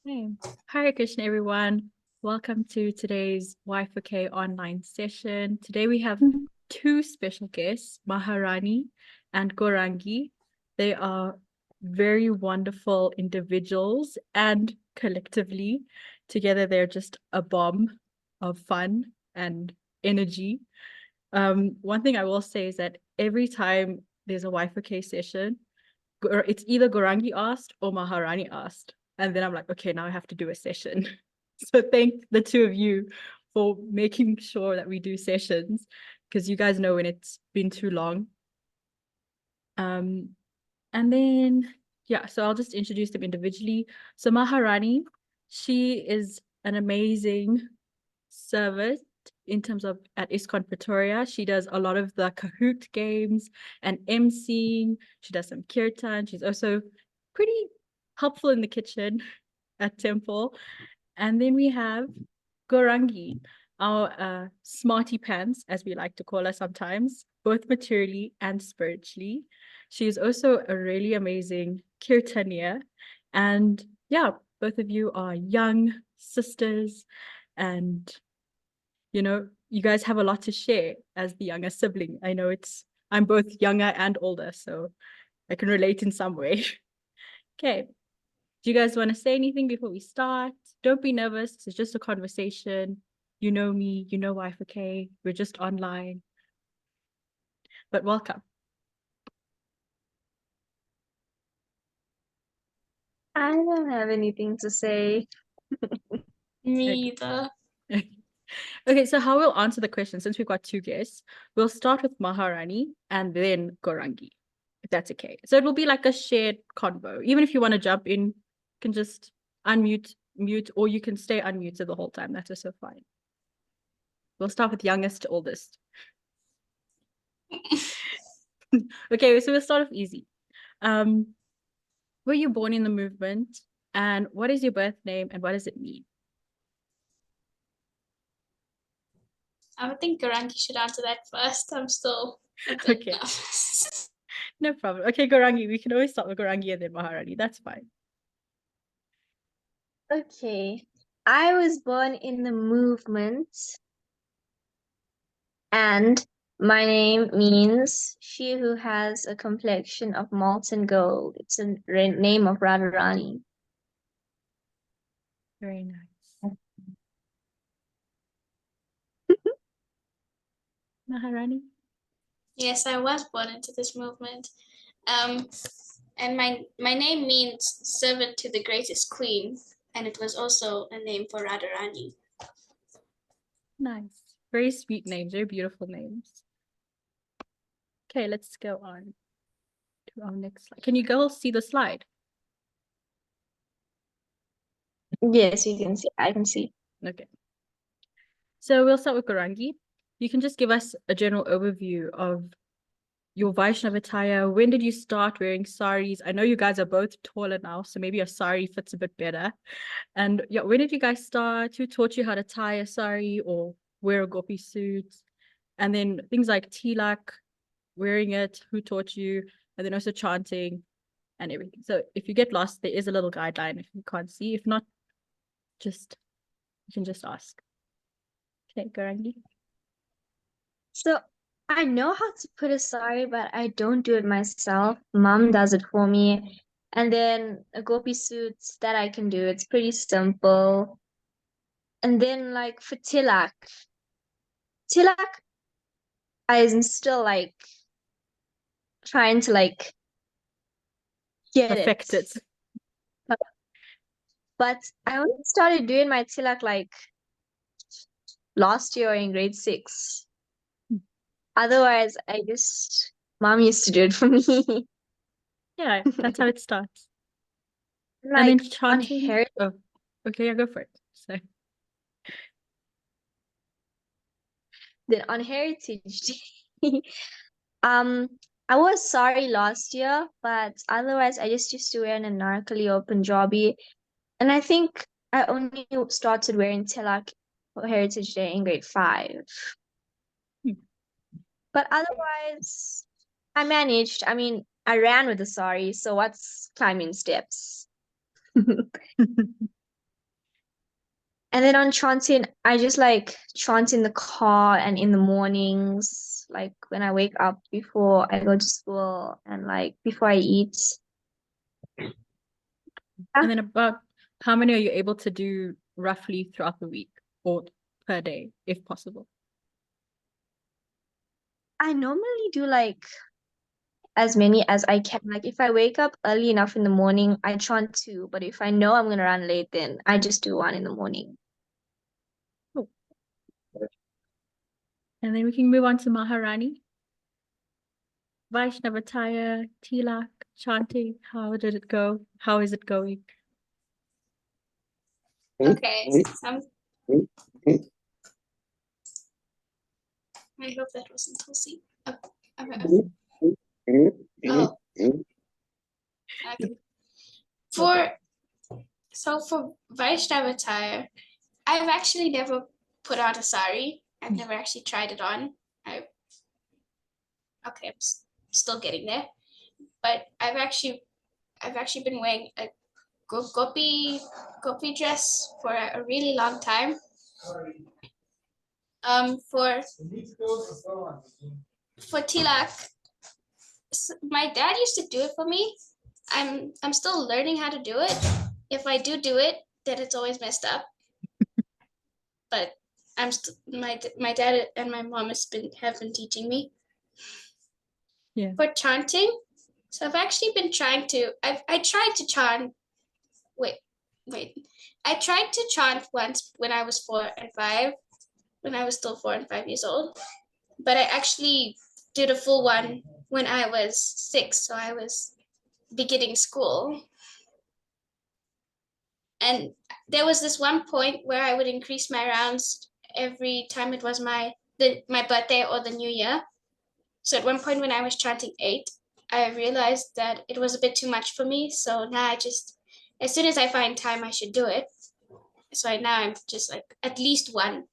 Hey. Hare Krishna, everyone. Welcome to today's Y4K online session. Today we have two special guests, Maharani and Gaurangi. They are very wonderful individuals, and collectively, together, they're just a bomb of fun and energy. One thing I will say is that every time there's a Y4K session, it's either Gaurangi asked or Maharani asked. And then I'm like, okay, now I have to do a session. So thank the two of you for making sure that we do sessions, because you guys know when it's been too long. And then, yeah, so I'll just introduce them individually. So Maharani, she is an amazing servant in terms of at ISKCON Pretoria. She does a lot of the Kahoot games and emceeing. She does some kirtan. She's also pretty helpful in the kitchen at temple. And then we have Gaurangi, our smarty pants, as we like to call her sometimes, both materially and spiritually. She is also a really amazing kirtanier. And yeah, both of you are young sisters, and you guys have a lot to share as the younger sibling. I know I'm both younger and older, so I can relate in some way. Okay. Do you guys want to say anything before we start? Don't be nervous. It's just a conversation. You know me, you know Y4K. We're just online. But welcome. I don't have anything to say. Me either. Okay, so how we'll answer the question, since we've got two guests, we'll start with Maharani and then Gaurangi, if that's okay. So it will be like a shared convo. Even if you want to jump in, you can just unmute, mute, or you can stay unmuted the whole time. That's also fine. We'll start with youngest to oldest. Okay, so we'll start off easy. Were you born in the movement? And what is your birth name and what does it mean? I would think Gaurangi should answer that first. I'm still a bit Okay. nervous. No problem. Okay, Gaurangi, we can always start with Gaurangi and then Maharani. That's fine. Okay. I was born in the movement, and my name means she who has a complexion of molten gold. It's a name of Radharani. Very nice. Maharani? Yes, I was born into this movement. And my name means servant to the greatest queen, and it was also a name for Radharani. Nice. Very sweet names, very beautiful names. Okay, let's go on to our next slide. Can you girls see the slide? Yes, you can see. I can see. Okay. So we'll start with Gaurangi. You can just give us a general overview of your Vaishnav attire. When did you start wearing saris? I know you guys are both taller now, so maybe a sari fits a bit better. And yeah, when did you guys start? Who taught you how to tie a sari or wear a gopi suit? And then things like tilak, wearing it, who taught you? And then also chanting and everything. So if you get lost, there is a little guideline if you can't see. If not, you can just ask. Okay, Gaurangi. So I know how to put a sari, but I don't do it myself. Mom does it for me. And then a gopi suit that I can do. It's pretty simple. And then like for tilak, I'm still like trying to like get Perfect it. But I only started doing my tilak like last year in grade 6. Otherwise, mom used to do it for me. Yeah, that's how it starts. And Like then on chanting. Oh, okay, yeah, go for it. So then on Heritage Day, I was sorry last year, but otherwise I just used to wear an anarkali or Punjabi, and I think I only started wearing tilak for Heritage Day in grade 5. But otherwise, I managed. I mean, I ran with the sari, so what's climbing steps? And then on chanting, I just like chant in the car and in the mornings, like when I wake up before I go to school and like before I eat. And then about how many are you able to do roughly throughout the week or per day, if possible? I normally do like as many as I can. Like if I wake up early enough in the morning, I chant two. But if I know I'm gonna run late, then I just do one in the morning. And then we can move on to Maharani. Vaishnavataya, Tilak, chanting. How did it go? How is it going? Okay, I hope that wasn't Tulsi. Oh, oh. Okay. For Vaishnavataya, I've actually never put on a sari. I've never actually tried it on. I'm still getting there, but I've actually been wearing a gopi dress for a really long time. For tilak, my dad used to do it for me. I'm still learning how to do it. If I do it, then it's always messed up. But my dad and my mom have been teaching me. Yeah. For chanting, so I've actually been trying to. I tried to chant. Wait. I tried to chant once when I was 4 and 5, when I was still 4 and 5 years old. But I actually did a full one when I was 6, so I was beginning school. And there was this one point where I would increase my rounds every time it was my birthday or the new year. So at one point when I was chanting 8, I realized that it was a bit too much for me. So now I just, as soon as I find time, I should do it. So now I'm just like at least 1.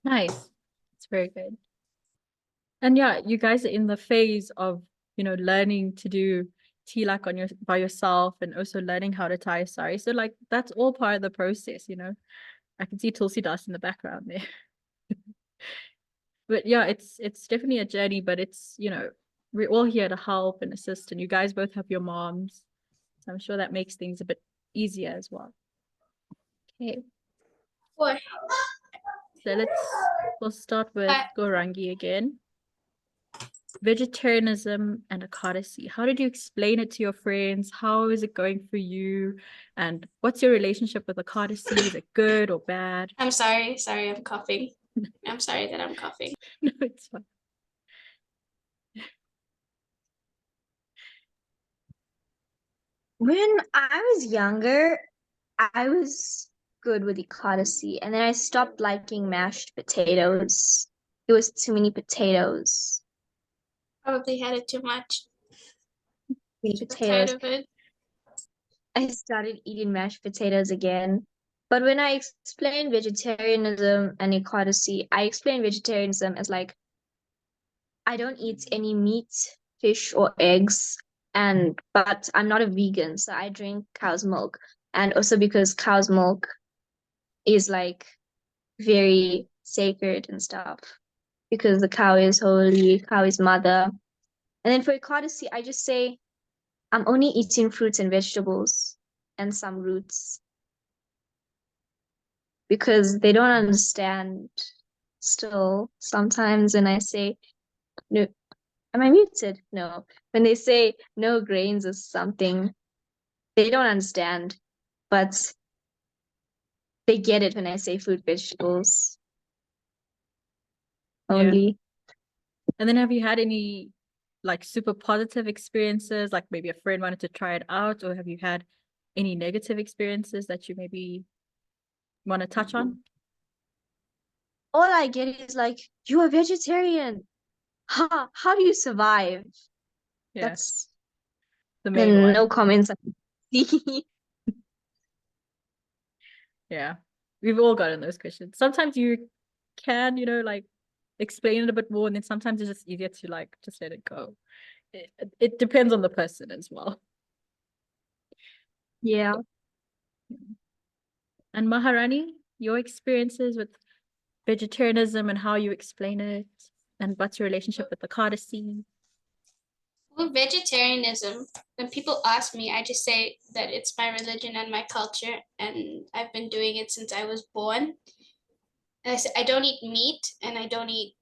Nice. It's very good. And yeah, you guys are in the phase of, learning to do tilak by yourself and also learning how to tie a sari. So like that's all part of the process, I can see Tulsi Das in the background there. But yeah, it's definitely a journey, but it's, we're all here to help and assist, and you guys both have your moms. So I'm sure that makes things a bit easier as well. Okay. Or So we'll start with Gaurangi again. Vegetarianism and Ekadasi. How did you explain it to your friends? How is it going for you? And what's your relationship with Ekadasi? Is it good or bad? I'm sorry, I'm coughing. I'm sorry that I'm coughing. No, it's fine. When I was younger, I was good with Ekadasi, and then I stopped liking mashed potatoes. It was too many potatoes. Probably had it too much. Many Tired potatoes. of it. I started eating mashed potatoes again. But when I explain vegetarianism and Ekadasi, I explain vegetarianism as like I don't eat any meat, fish, or eggs, but I'm not a vegan, so I drink cow's milk. And also because cow's milk is like very sacred and stuff. Because the cow is holy, cow is mother. And then for Ekadasi, I just say I'm only eating fruits and vegetables and some roots. Because they don't understand still sometimes when I say, no, am I muted? No. When they say no grains or something, they don't understand, but they get it when I say fruit, vegetables only. Yeah. And then have you had any like super positive experiences, like maybe a friend wanted to try it out, or have you had any negative experiences that you maybe want to touch on? All I get is like, you're a vegetarian. How do you survive? Yeah, That's the main one. no comments. Yeah, we've all gotten those questions. Sometimes you can, like explain it a bit more, and then sometimes it's just easier to like just let it go. It depends on the person as well. Yeah. And Maharani, your experiences with vegetarianism and how you explain it, and what's your relationship with the Ekadasi? Well, vegetarianism, when people ask me, I just say that it's my religion and my culture, and I've been doing it since I was born. And I say I don't eat meat, and I don't eat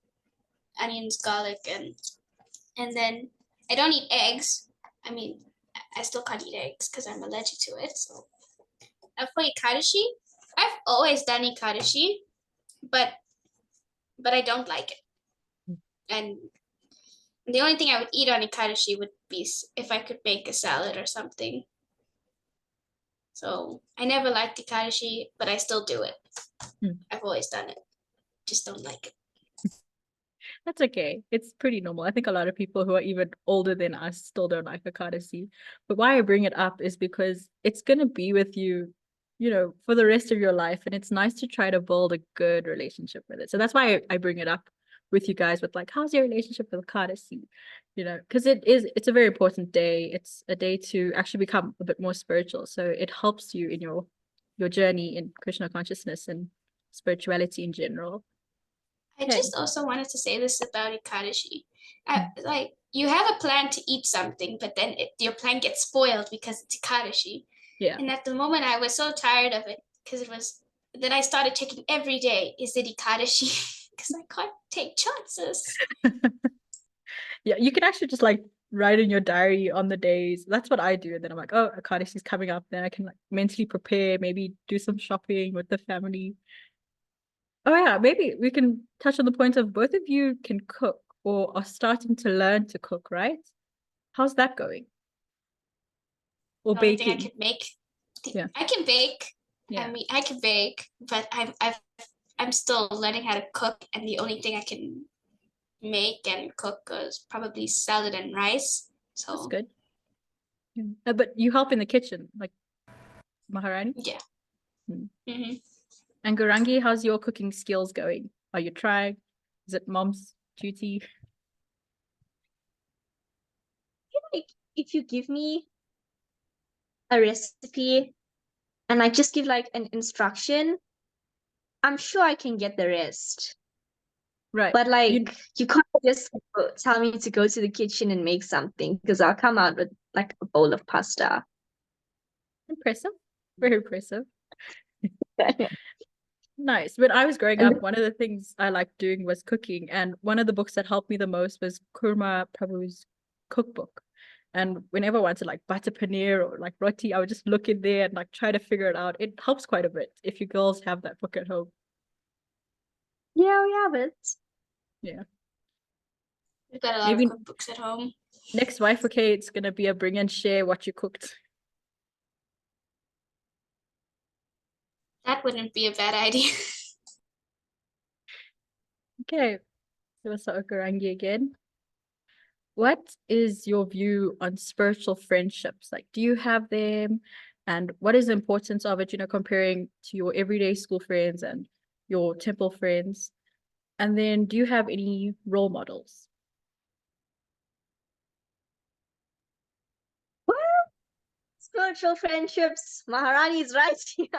onions, garlic, and then I don't eat eggs. I mean, I still can't eat eggs because I'm allergic to it. So, for Ekadashi, I've always done Ekadashi, but I don't like it. And the only thing I would eat on Ekadashi would be if I could make a salad or something. So I never liked Ekadashi, but I still do it. I've always done it. Just don't like it. That's okay. It's pretty normal. I think a lot of people who are even older than us still don't like Ekadasi. But why I bring it up is because it's going to be with you, for the rest of your life. And it's nice to try to build a good relationship with it. So that's why I bring it up with you guys with like, how's your relationship with Ekadasi? Because it's a very important day. It's a day to actually become a bit more spiritual. So it helps you in your journey in Krishna consciousness and spirituality in general. I just also wanted to say this about Ekadashi. Like, you have a plan to eat something, but then your plan gets spoiled because it's Ekadashi. Yeah. And at the moment, I was so tired of it because it was. Then I started checking every day, is it Ekadashi? Because I can't take chances. Yeah, you can actually just like write in your diary on the days. That's what I do. And then I'm like, oh, Ekadashi's coming up. Then I can like mentally prepare, maybe do some shopping with the family. Oh yeah, maybe we can touch on the point of both of you can cook or are starting to learn to cook, right? How's that going? Or The only thing I baking? could make. Yeah. I can bake. Yeah. I mean, I can bake, but I'm still learning how to cook, and the only thing I can make and cook is probably salad and rice. So That's good. Yeah. But you help in the kitchen, like Maharani? yeah. Mm-hmm. And Gaurangi, how's your cooking skills going? Are you trying? Is it mom's duty? Like if you give me a recipe and I just give like an instruction, I'm sure I can get the rest. Right. But like you can't just tell me to go to the kitchen and make something because I'll come out with like a bowl of pasta. Impressive. Very impressive. Nice. When I was growing up, one of the things I liked doing was cooking. And one of the books that helped me the most was Kurma Prabhu's cookbook. And whenever I wanted like butter paneer or like roti, I would just look in there and like try to figure it out. It helps quite a bit if you girls have that book at home. Yeah, we have it. Yeah. We've got a lot Maybe of cookbooks at home. next Y4K, it's gonna be a bring and share what you cooked. That wouldn't be a bad idea. Okay. So let's start with Gaurangi again. What is your view on spiritual friendships? Like, do you have them? And what is the importance of it, comparing to your everyday school friends and your temple friends? And then do you have any role models? Well, spiritual friendships, Maharani is right.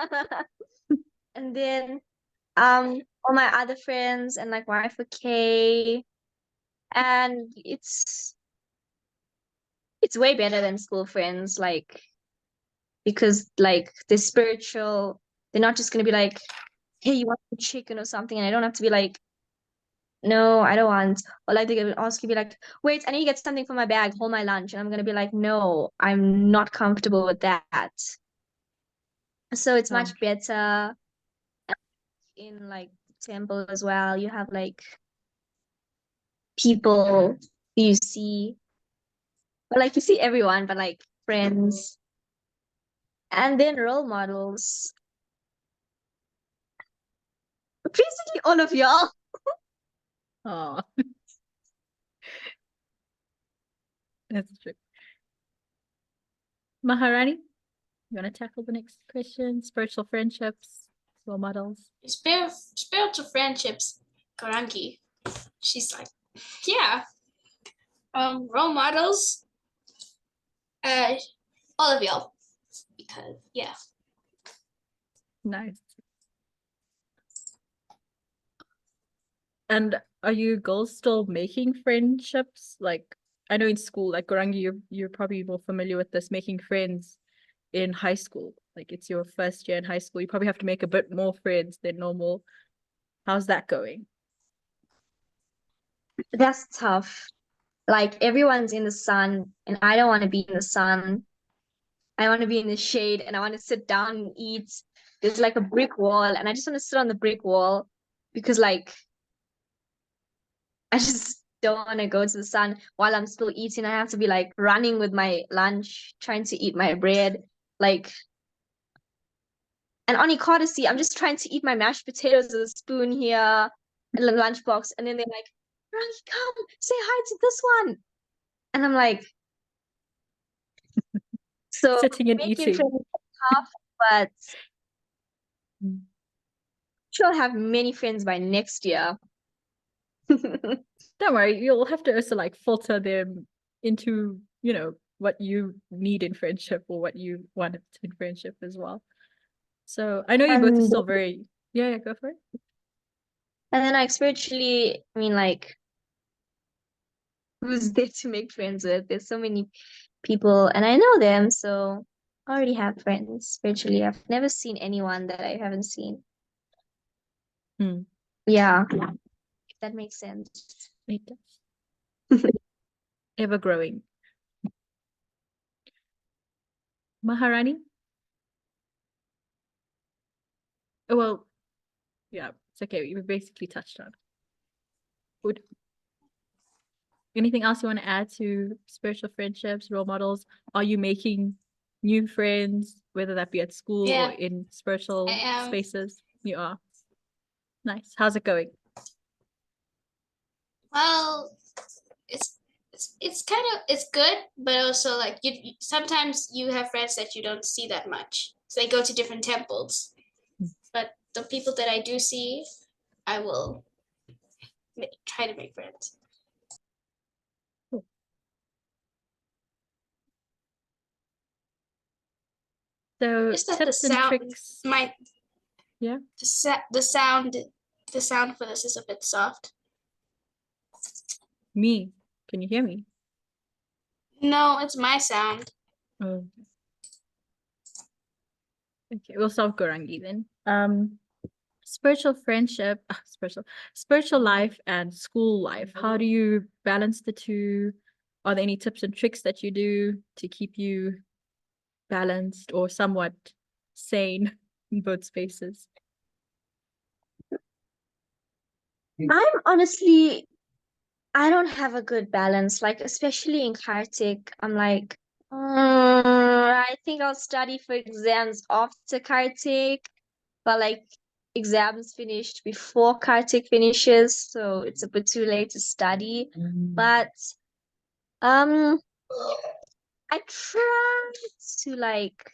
And then all my other friends and like Y4K. And it's way better than school friends, like because like they're spiritual. They're not just gonna be like, hey, you want chicken or something, and I don't have to be like, no, I don't want. Or like they're gonna ask you, be like, wait, I need to get something from my bag, hold my lunch, and I'm gonna be like, no, I'm not comfortable with that. So it's much better in like temple as well. You have like people you see, but like you see everyone, but like friends. And then role models. Basically all of y'all. Oh, that's true. Maharani, you want to tackle the next question? Spiritual friendships, role models. Spiritual friendships, Gaurangi. She's like, yeah. Role models, all of y'all, because yeah. Nice. And are you girls still making friendships? Like, I know in school, like Gaurangi, you're probably more familiar with this, making friends in high school. Like it's your first year in high school. You probably have to make a bit more friends than normal. How's that going? That's tough. Like everyone's in the sun, and I don't want to be in the sun. I want to be in the shade, and I want to sit down and eat. There's like a brick wall, and I just want to sit on the brick wall because, like, I just don't want to go to the sun while I'm still eating. I have to be like running with my lunch, trying to eat my bread. Like, and on courtesy, I'm just trying to eat my mashed potatoes with a spoon here and the lunchbox. And then they're like, Rangi, come say hi to this one. And I'm like, so Sitting and making eating. friends is tough, but she'll have many friends by next year. Don't worry, you'll have to also like filter them into, what you need in friendship or what you want in friendship as well. So I know you both are And still very, yeah, go for it. and then like spiritually, I mean, like, who's there to make friends with? There's so many people, and I know them, so I already have friends spiritually. I've never seen anyone that I haven't seen. Hmm. Yeah, if that makes sense. It does. Ever growing. Maharani? Oh, well, yeah, it's okay. We basically touched on. Would anything else you want to add to spiritual friendships, role models? Are you making new friends, whether that be at school or Yeah, in spiritual I am. spaces? You are. Nice. How's it going? Well, it's kind of it's good, but also like sometimes you have friends that you don't see that much. So they go to different temples. But the people that I do see, I will try to make friends. So Just that the tips and sound tricks. might Yeah. the sound for this is a bit soft. Me. Can you hear me? No, it's my sound. Oh. Okay, we'll solve Gaurangi then. Spiritual friendship, spiritual life and school life. How do you balance the two? Are there any tips and tricks that you do to keep you balanced or somewhat sane in both spaces? I'm honestly, I don't have a good balance. Like, especially in Kartik, I'm like, I think I'll study for exams after Kartik, but like exams finished before Kartik finishes, so it's a bit too late to study. But um, I try to like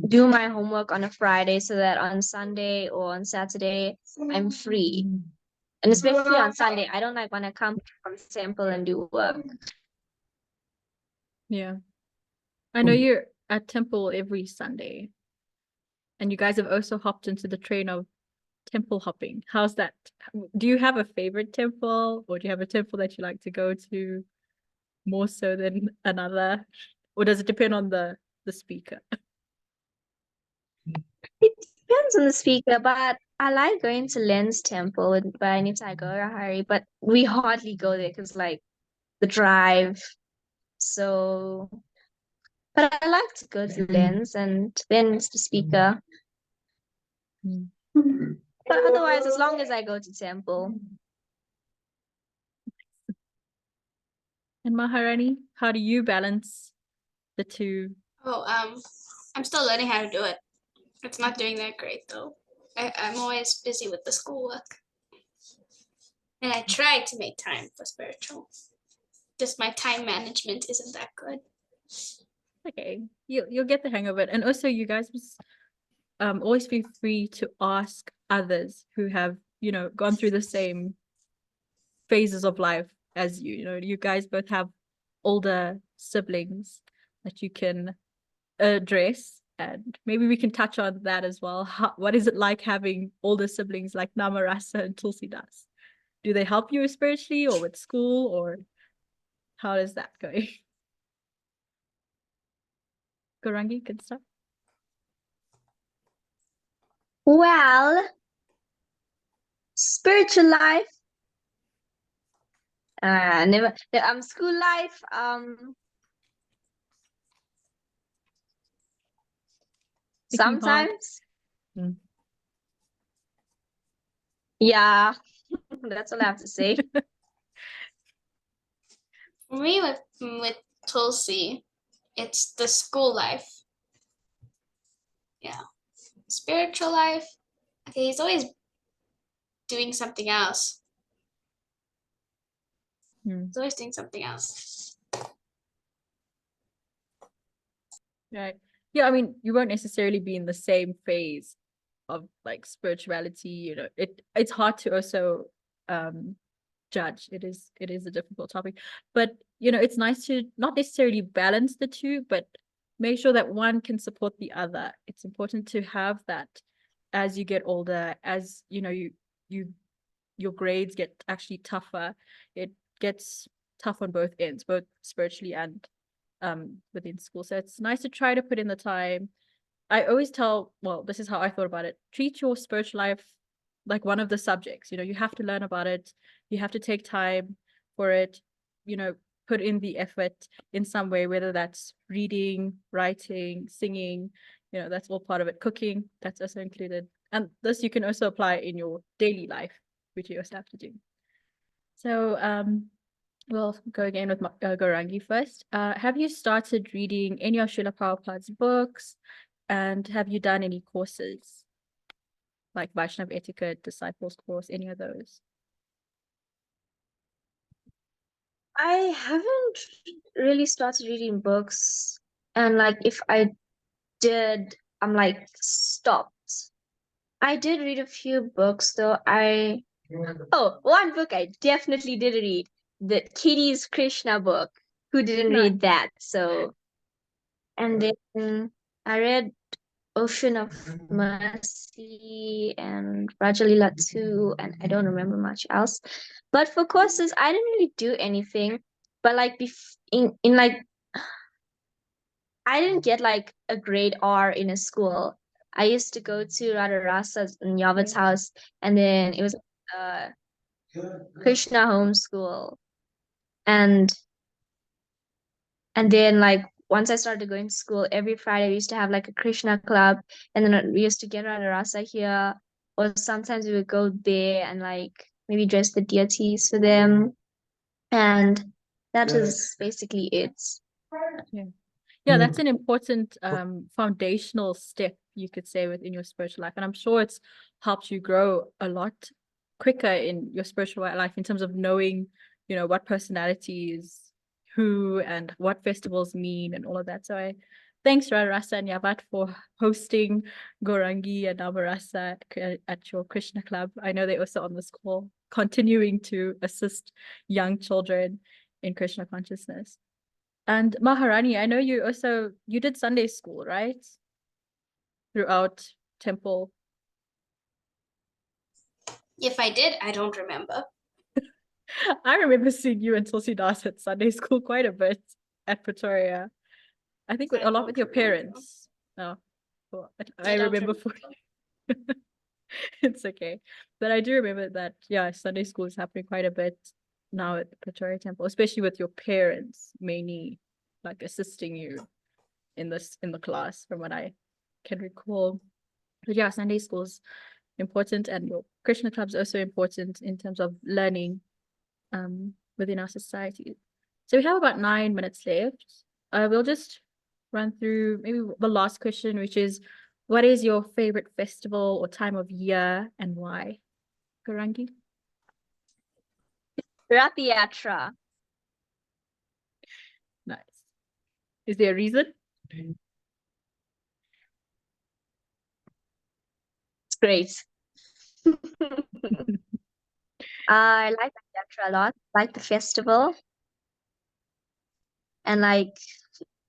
do my homework on a Friday so that on Sunday or on Saturday I'm free. And especially on Sunday, I don't like when I come from temple and do work. Yeah. I know you're at temple every Sunday, and you guys have also hopped into the train of temple hopping. How's that? Do you have a favorite temple, or do you have a temple that you like to go to more so than another? Or does it depend on the speaker? It depends on the speaker, but I like going to Len's temple with by Nitai Gaurahari, but we hardly go there because like the drive. So, but I like to go to Len's and then it's the speaker. But otherwise, as long as I go to temple. And Maharani, how do you balance the two? Oh, I'm still learning how to do it. It's not doing that great though. I'm always busy with the schoolwork. And I try to make time for spiritual. Just my time management isn't that good. Okay, you'll get the hang of it. And also, you guys must always be free to ask others who have, gone through the same phases of life as you. You guys both have older siblings that you can address, and maybe we can touch on that as well. What is it like having older siblings like Namarasa and Tulsidas? Do they help you spiritually or with school, or how is that going? Gaurangi can start. Well, spiritual life, never. School life, Picking hard. sometimes. Mm. Yeah, that's all I have to say. For me, with Tulsi, it's the school life. Yeah. Spiritual life. Okay, he's always doing something else. He's always doing something else. Right. Yeah, I mean, you won't necessarily be in the same phase of like spirituality, you know. It's hard to also judge. It is a difficult topic. But you know, it's nice to not necessarily balance the two, but make sure that one can support the other. It's important to have that as you get older, as you know, your grades get actually tougher. It gets tough on both ends, both spiritually and within school. So it's nice to try to put in the time. I always tell, well, this is how I thought about it. Treat your spiritual life like one of the subjects. You know, you have to learn about it. You have to take time for it, you know, put in the effort in some way, whether that's reading, writing, singing, you know, that's all part of it. Cooking, that's also included. And this you can also apply in your daily life, which you also have to do. So we'll go again with Gaurangi first. Have you started reading any of Srila Prabhupada's books? And have you done any courses like Vaishnav Etiquette, Disciples Course, any of those? I haven't really started reading books, and like if I did, I'm like stopped. I did read a few books though. One book I definitely did read, the Kitty's Krishna book. Who didn't Nice. read that? So, and then I read Ocean of Mercy and Rajalila too, and I don't remember much else. But for courses, I didn't really do anything. But like in like I didn't get like a grade R in a school. I used to go to Radharasa's in Yavat's house, and then it was Krishna home school. And then like once I started going to school, every Friday we used to have like a Krishna club, and then we used to get Radharasa here, or sometimes we would go there and like maybe dress the deities for them. And that is basically it. Yeah, that's an important foundational step, you could say, within your spiritual life. And I'm sure it's helped you grow a lot quicker in your spiritual life in terms of knowing, you know, what personality is who and what festivals mean and all of that. So thanks Radharasa and Yavat for hosting Gaurangi and Namarasa at your Krishna club. I know they're also on this call, continuing to assist young children in Krishna consciousness. And Maharani, I know you did Sunday school, right? Throughout temple. If I did, I don't remember. I remember seeing you and Tulsidas at Sunday school quite a bit at Pretoria. I think a lot with your parents. Oh, well, I remember for it's okay. But I do remember that, yeah, Sunday school is happening quite a bit now at the Pretoria temple, especially with your parents mainly like assisting you in the class from what I can recall. But yeah, Sunday school is important, and your Krishna club is also important in terms of learning within our society. So we have about 9 minutes left. We'll just run through maybe the last question, which is, what is your favorite festival or time of year and why? Gaurangi? Rath Yatra. Nice. Is there a reason? It's great. I like Rath Yatra a lot. I like the festival. And like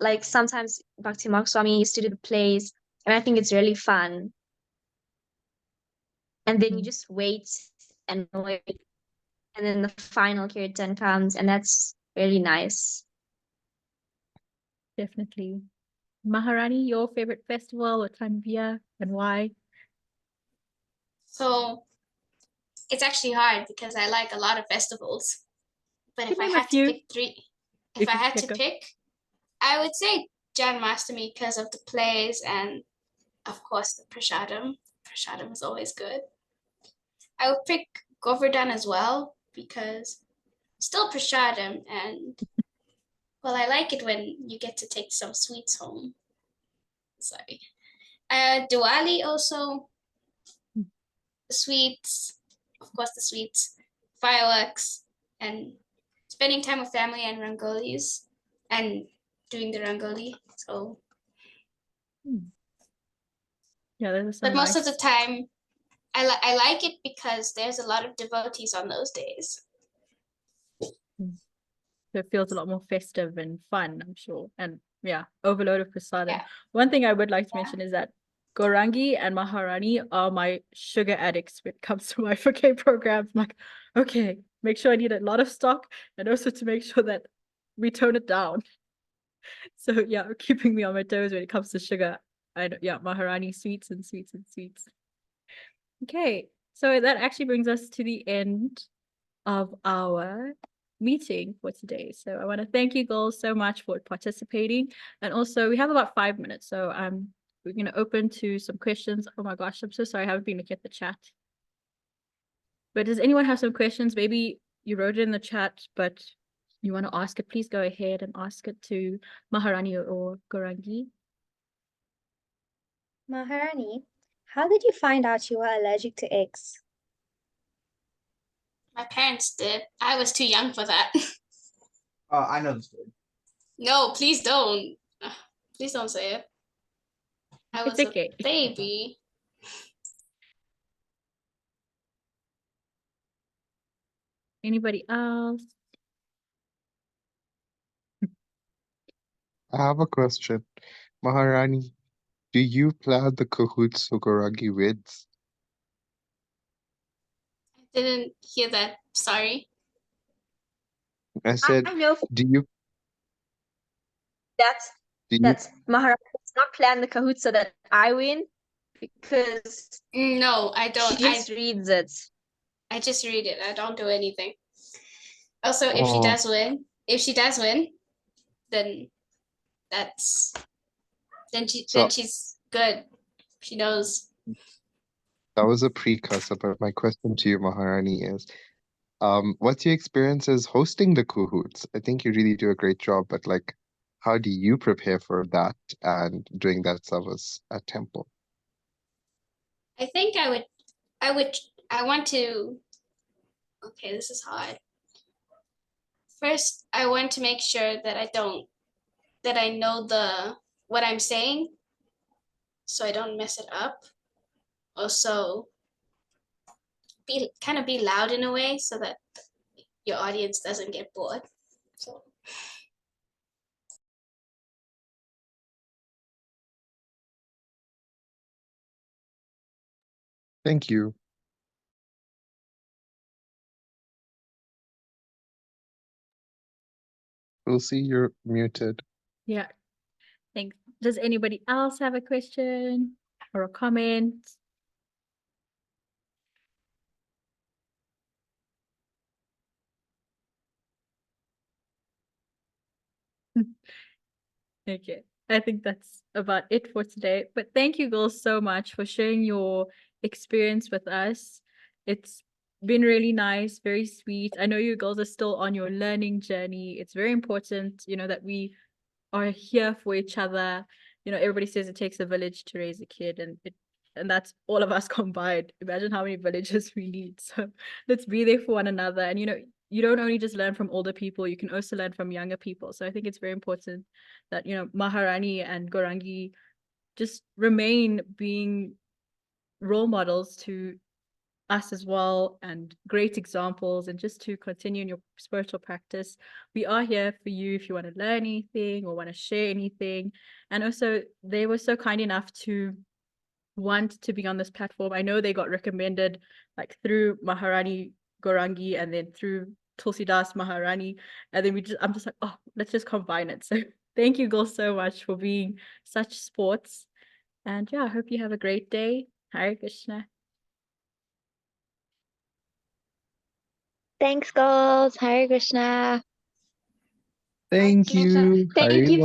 like sometimes Bhakti Swami used to do the plays, and I think it's really fun. And then you just wait and wait, and then the final kirtan comes, and that's really nice. Definitely. Maharani, your favorite festival or time of year and why? So it's actually hard because I like a lot of festivals. But You if I name a had to few. pick three, if I had to pick, I would say Janmashtami because of the plays and of course the prasadam. Prasadam is always good. I would pick Govardhan as well because still prasadam and well, I like it when you get to take some sweets home. Sorry. Diwali also, the sweets, of course the sweets, fireworks, and spending time with family and rangolis and doing the rangoli. So Yeah, those are some but most of nice. the time I like it because there's a lot of devotees on those days. So it feels a lot more festive and fun, I'm sure. And yeah, overload of prasadam. Yeah. One thing I would like to mention is that Gaurangi and Maharani are my sugar addicts when it comes to my Y4K programs. I'm like, okay, make sure I need a lot of stock and also to make sure that we tone it down. So yeah, keeping me on my toes when it comes to sugar. And yeah, Maharani sweets and sweets and sweets. Okay, so that actually brings us to the end of our meeting for today. So I want to thank you girls so much for participating. And also we have about 5 minutes. So we're going to open to some questions. Oh my gosh, I'm so sorry. I haven't been looking at the chat. But does anyone have some questions? Maybe you wrote it in the chat, but you want to ask it, please go ahead and ask it to Maharani or Gaurangi. Maharani, how did you find out you were allergic to eggs? My parents did. I was too young for that. I know the story. No, please don't. Please don't say it. I was It's okay. a baby. Anybody else? I have a question. Maharani, do you plan the cahoots so Gaurangi wins? I didn't hear that. Sorry. I said, I know do you that's do you that's Maharani does not plan the Kahoot so that I win because No, I she don't. just reads it. I just read it. I don't do anything. Also, if she Oh, does win, then that's then so she's good. She knows. that was a precursor, but my question to you, Maharani, is what's your experience as hosting the cahoots? I think you really do a great job, but like how do you prepare for that and doing that service at temple? I think I want to okay, this is hard. First, I want to make sure that I know what I'm saying so I don't mess it up. Also, be loud in a way so that your audience doesn't get bored. So Thank you. We'll see you're muted. Yeah. Thanks. Does anybody else have a question or a comment? Okay, I think that's about it for today. But thank you girls so much for sharing your experience with us. It's been really nice, very sweet. I know you girls are still on your learning journey. It's very important, that we are here for each other. Everybody says it takes a village to raise a kid, and that's all of us combined. Imagine how many villages we need. So let's be there for one another. And you don't only just learn from older people, you can also learn from younger people. So I think it's very important that Maharani and Gaurangi just remain being role models to us as well, and great examples, and just to continue in your spiritual practice. We are here for you if you want to learn anything or want to share anything. And also, they were so kind enough to want to be on this platform. I know they got recommended like through Maharani Gaurangi and then through Tulsidas Maharani, and then I'm just like, oh, let's just combine it. So thank you girls so much for being such sports, and yeah, I hope you have a great day. Hare Krishna. Thanks, girls. Hare Krishna. Thank Krishna. you. Thank you Haribo.